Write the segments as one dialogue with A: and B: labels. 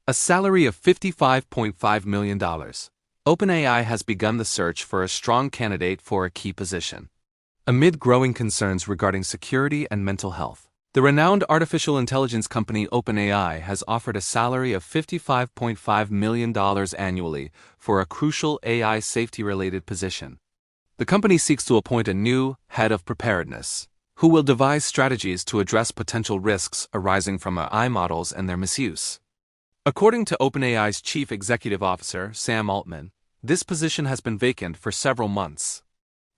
A: A salary of $55.5 million. OpenAI has begun the search for a strong candidate for a key position. Amid growing concerns regarding security and mental health, the renowned artificial intelligence company OpenAI has offered a salary of $55.5 million annually for a crucial AI safety-related position. The company seeks to appoint a new head of preparedness, who will devise strategies to address potential risks arising from AI models and their misuse. According to OpenAI's chief executive officer, Sam Altman, this position has been vacant for several months.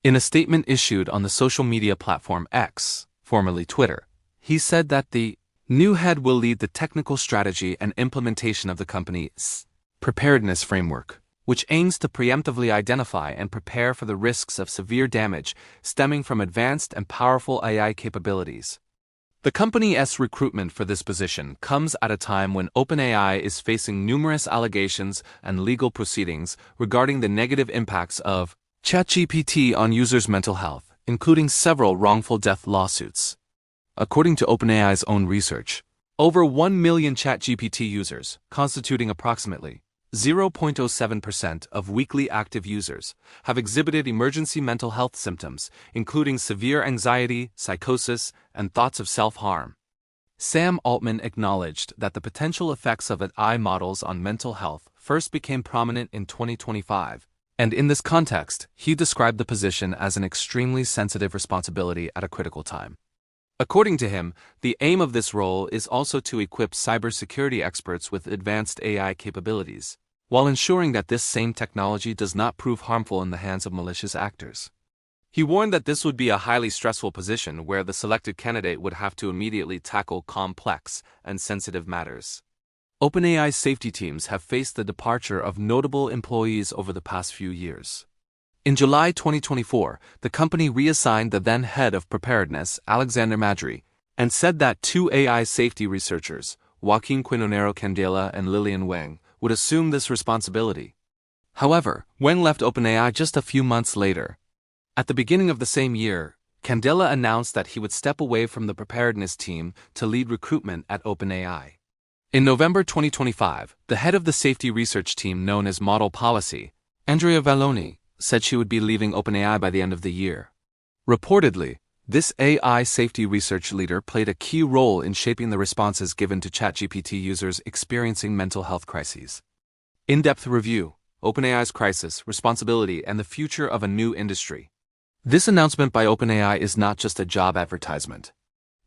A: In a statement issued on the social media platform X, formerly Twitter, he said that the new head will lead the technical strategy and implementation of the company's preparedness framework, which aims to preemptively identify and prepare for the risks of severe damage stemming from advanced and powerful AI capabilities. The company's recruitment for this position comes at a time when OpenAI is facing numerous allegations and legal proceedings regarding the negative impacts of ChatGPT on users' mental health, including several wrongful death lawsuits. According to OpenAI's own research, over 1 million ChatGPT users, constituting approximately 0.07% of weekly active users, have exhibited emergency mental health symptoms, including severe anxiety, psychosis, and thoughts of self-harm. Sam Altman acknowledged that the potential effects of AI models on mental health first became prominent in 2025, and in this context, he described the position as an extremely sensitive responsibility at a critical time. According to him, the aim of this role is also to equip cybersecurity experts with advanced AI capabilities, while ensuring that this same technology does not prove harmful in the hands of malicious actors. He warned that this would be a highly stressful position where the selected candidate would have to immediately tackle complex and sensitive matters. OpenAI's safety teams have faced the departure of notable employees over the past few years. In July 2024, the company reassigned the then head of preparedness, Alexander Madry, and said that two AI safety researchers, Joaquin Quinonero Candela and Lillian Wang, would assume this responsibility. However, Wang left OpenAI just a few months later. At the beginning of the same year, Candela announced that he would step away from the preparedness team to lead recruitment at OpenAI. In November 2025, the head of the safety research team known as Model Policy, Andrea Valloni, said she would be leaving OpenAI by the end of the year. Reportedly, this AI safety research leader played a key role in shaping the responses given to ChatGPT users experiencing mental health crises. In-depth review, OpenAI's crisis, responsibility, and the future of a new industry. This announcement by OpenAI is not just a job advertisement.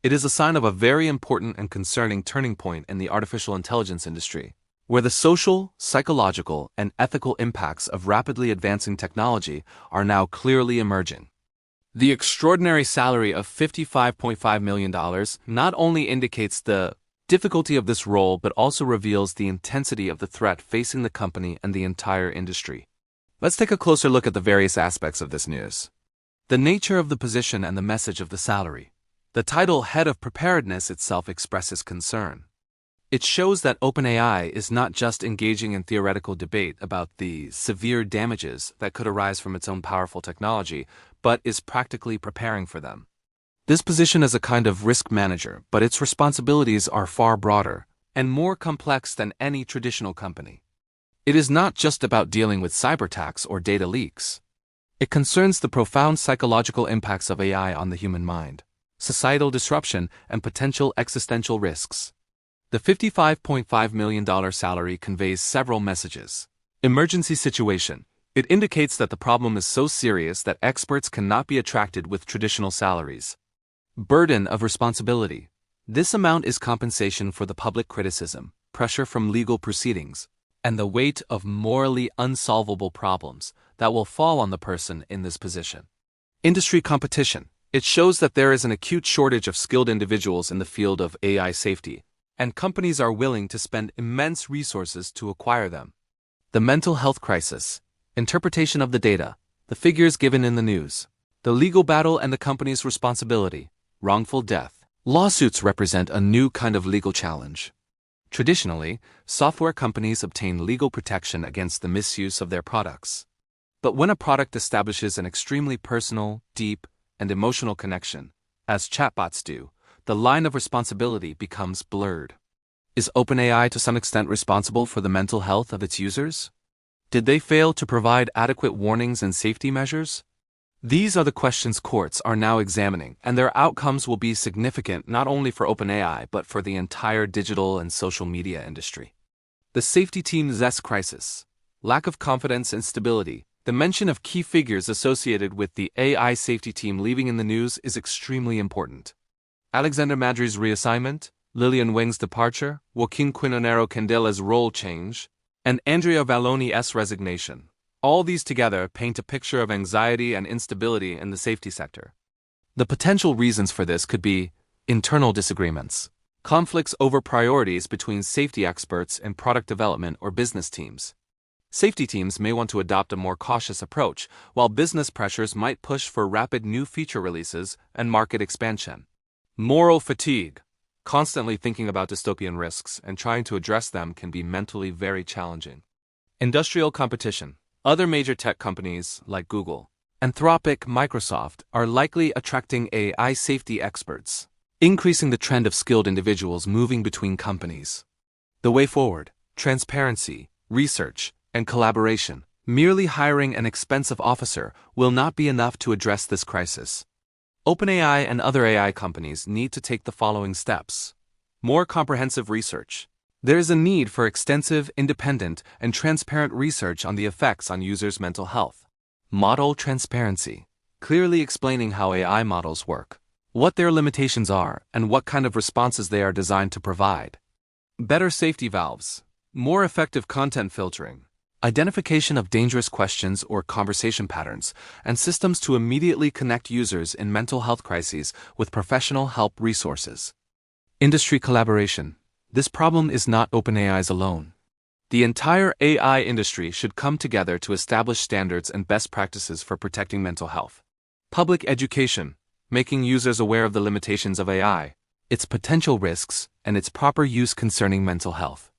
A: It is a sign of a very important and concerning turning point in the artificial intelligence industry, where the social, psychological, and ethical impacts of rapidly advancing technology are now clearly emerging. The extraordinary salary of $55.5 million not only indicates the difficulty of this role but also reveals the intensity of the threat facing the company and the entire industry. Let's take a closer look at the various aspects of this news. The nature of the position and the message of the salary. The title Head of Preparedness itself expresses concern. It shows that OpenAI is not just engaging in theoretical debate about the severe damages that could arise from its own powerful technology, but is practically preparing for them. This position is a kind of risk manager, but its responsibilities are far broader and more complex than any traditional company. It is not just about dealing with cyber attacks or data leaks. It concerns the profound psychological impacts of AI on the human mind, societal disruption, and potential existential risks. The $55.5 million salary conveys several messages. Emergency situation. It indicates that the problem is so serious that experts cannot be attracted with traditional salaries. Burden of responsibility. This amount is compensation for the public criticism, pressure from legal proceedings, and the weight of morally unsolvable problems that will fall on the person in this position. Industry competition. It shows that there is an acute shortage of skilled individuals in the field of AI safety, and companies are willing to spend immense resources to acquire them. The mental health crisis. Interpretation of the data, the figures given in the news, the legal battle and the company's responsibility, wrongful death. Lawsuits represent a new kind of legal challenge. Traditionally, software companies obtain legal protection against the misuse of their products. But when a product establishes an extremely personal, deep, and emotional connection, as chatbots do, the line of responsibility becomes blurred. Is OpenAI to some extent responsible for the mental health of its users? Did they fail to provide adequate warnings and safety measures? These are the questions courts are now examining, and their outcomes will be significant not only for OpenAI but for the entire digital and social media industry. The safety team's crisis. Lack of confidence and stability. The mention of key figures associated with the AI safety team leaving in the news is extremely important. Alexander Madry's reassignment, Lillian Wang's departure, Joaquin Quinonero Candela's role change, and Andrea Valloni's resignation. All these together paint a picture of anxiety and instability in the safety sector. The potential reasons for this could be internal disagreements, conflicts over priorities between safety experts and product development or business teams. Safety teams may want to adopt a more cautious approach, while business pressures might push for rapid new feature releases and market expansion. Moral fatigue. Constantly thinking about dystopian risks and trying to address them can be mentally very challenging. Industrial competition. Other major tech companies, like Google, Anthropic, Microsoft, are likely attracting AI safety experts, increasing the trend of skilled individuals moving between companies. The way forward: transparency, research, and collaboration. Merely hiring an expensive officer will not be enough to address this crisis. OpenAI and other AI companies need to take the following steps. More comprehensive research. There is a need for extensive, independent, and transparent research on the effects on users' mental health. Model transparency. Clearly explaining how AI models work, what their limitations are, and what kind of responses they are designed to provide. Better safety valves. More effective content filtering. Identification of dangerous questions or conversation patterns, and systems to immediately connect users in mental health crises with professional help resources. Industry collaboration. This problem is not OpenAI's alone. The entire AI industry should come together to establish standards and best practices for protecting mental health. Public education, making users aware of the limitations of AI, its potential risks, and its proper use concerning mental health.